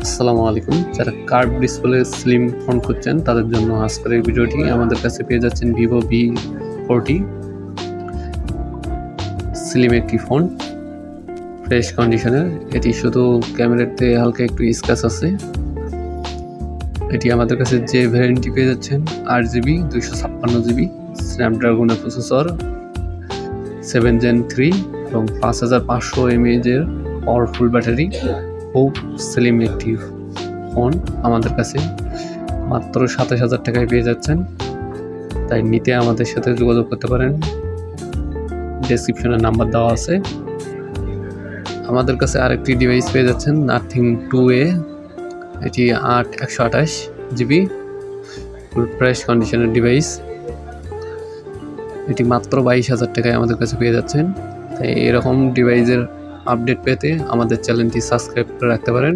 আসসালামু আলাইকুম। যারা কার্ভ ডিসপ্লে স্লিম ফোন খুঁজছেন তাদের জন্য আজকের এই ভিডিওটি। আমাদের কাছে পেয়ে যাচ্ছেন ভিভো V40 স্লিম একটি ফোন, ফ্রেশ কন্ডিশনের। এটি শুধু ক্যামেরাতে হালকা একটু স্ক্র্যাচ আছে। এটি আমাদের কাছে যে ভ্যারিয়েন্টটি পেয়ে যাচ্ছেন 8GB 256GB স্ন্যাপড্রাগনের প্রসেসর, 7 Gen 3 এবং 5500 mAh এর পাওয়ারফুল ব্যাটারি। খুব স্লিম একটি ফোন আমাদের কাছে মাত্র 27,000 টাকায় পেয়ে যাচ্ছেন। তাই নিতে আমাদের সাথে যোগাযোগ করতে পারেন, ডেসক্রিপশনে নাম্বার দেওয়া আছে। আমাদের কাছে আরেকটি ডিভাইস পেয়ে যাচ্ছেন নাথিং 2A। এটি 128GB ফুল ফ্রেশ কন্ডিশনের ডিভাইস। এটি মাত্র 22,000 টাকায় আমাদের কাছে পেয়ে যাচ্ছেন। তাই এরকম ডিভাইসের আপডেট পেতে আমাদের চ্যানেলটি সাবস্ক্রাইব করে রাখতে পারেন।